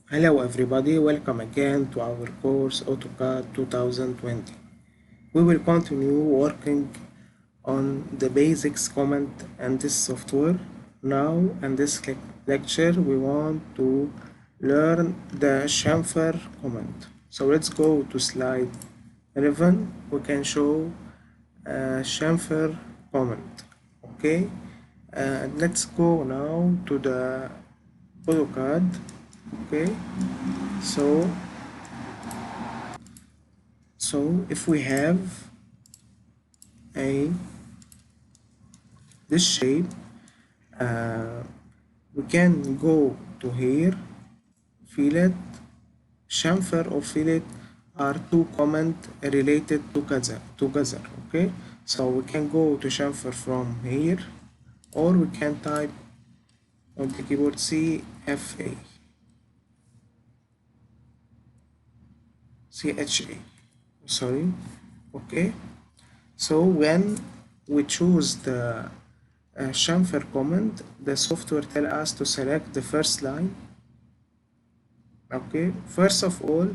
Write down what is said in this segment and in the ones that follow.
Hello everybody, welcome again to our course AutoCAD 2020. We will continue working on the basics command and this software. Now in this lecture we want to learn the chamfer command. So let's go to slide 11. We can show chamfer command. Okay, let's go now to the AutoCAD. Okay, so if we have a this shape, we can go to here. Fillet, chamfer or fillet are two commands related together. Okay, so we can go to chamfer from here, or we can type on the keyboard CHA. Sorry. Okay, so when we choose the chamfer command, the software tell us to select the first line. Okay, first of all,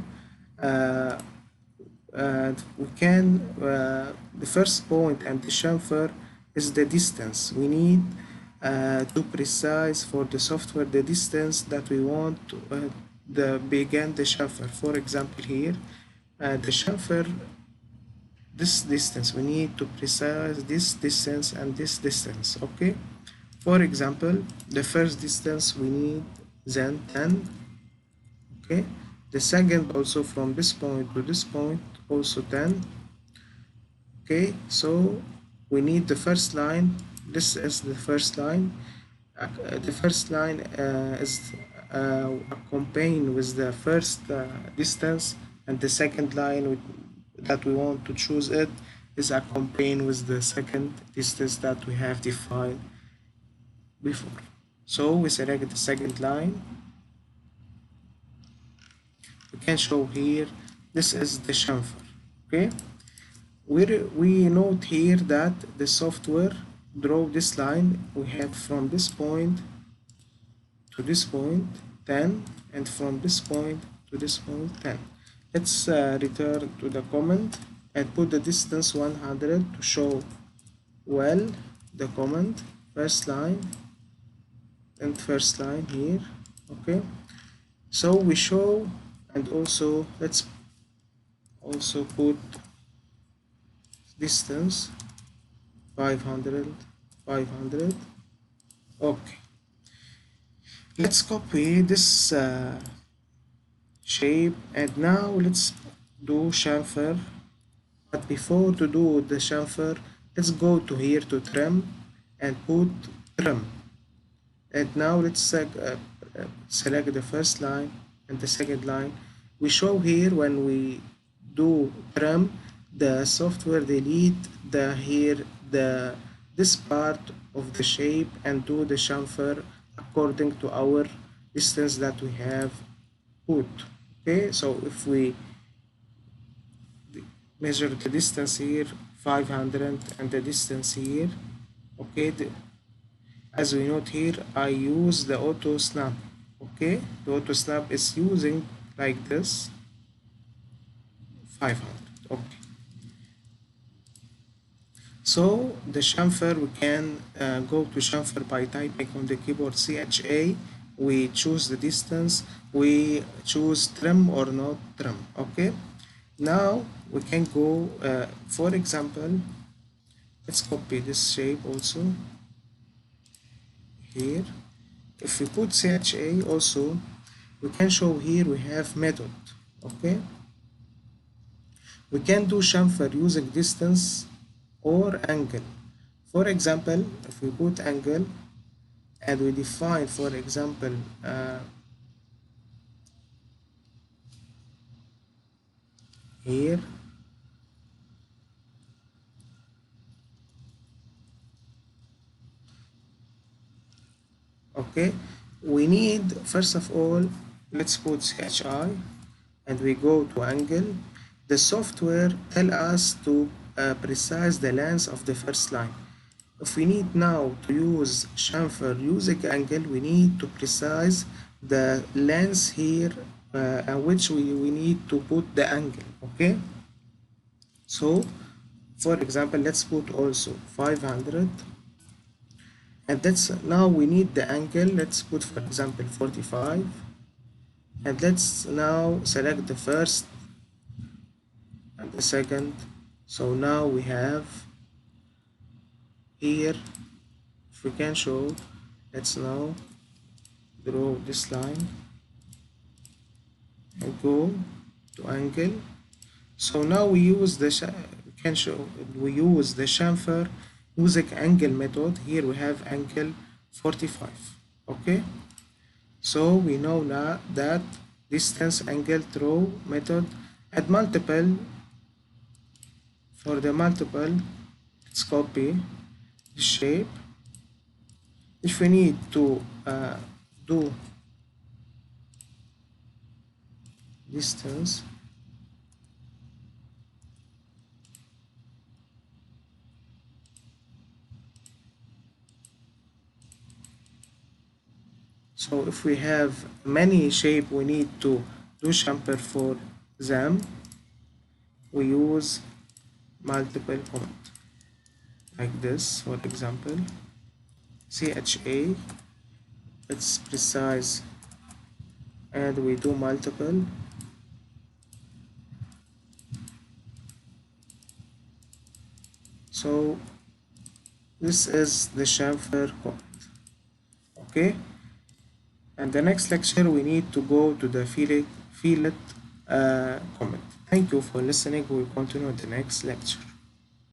we can the first point and the chamfer is the distance. We need to precise for the software the distance that we want to begin the chamfer. For example, here the chamfer, this distance, we need to precise this distance and this distance. Okay, for example, the first distance we need then 10. Okay, the second also from this point to this point also 10. Okay, so we need the first line. This is the first line. The first line is accompanied with the first distance, and the second line that we want to choose it is accompanied with the second distance that we have defined before. So we select the second line. We can show here this is the chamfer. Okay, we note here that the software draw this line. We have from this point to this point 10, and from this point to this point 10. Let's return to the command and put the distance 100 to show well the command first line and first line here. Okay, so we show, and also let's also put distance 500. Okay, let's copy this shape, and now let's do chamfer. But before to do the chamfer, let's go to here to trim and put trim. And now let's select the first line and the second line. We show here when we do trim, the software delete this part of the shape and do the chamfer according to our distance that we have put. Okay, so if we measure the distance here 500 and the distance here, okay, as we note here, I use the auto snap. Okay, the auto snap is using like this 500. Okay, so the chamfer, we can go to chamfer by typing on the keyboard CHA. We choose the distance, we choose trim or not trim. Okay, now we can go for example, let's copy this shape also here. If we put CHA also, we can show here we have method. Okay, we can do chamfer using distance or angle. For example, if we put angle and we define, for example, here, okay, we need first of all, let's put CHI and we go to angle. The software tell us to precise the length of the first line. If we need now to use chamfer using angle, we need to precise the length here at which we need to put the angle. Okay, so for example let's put also 500, and that's now we need the angle. Let's put for example 45, and let's now select the first and the second. So now we have here, if we can show, let's now draw this line and go to angle. So now we use the we use the chamfer using angle method. Here we have angle 45. Okay, so we know now that distance angle through method add multiple. For the multiple, let's copy the shape. If we need to do distance, so if we have many shape we need to do chamfer for them, we use multiple command like this. For example, CHA, it's precise, and we do multiple. So this is the chamfer command. Okay, and the next lecture we need to go to the fillet command. Thank you for listening. We'll continue in the next lecture.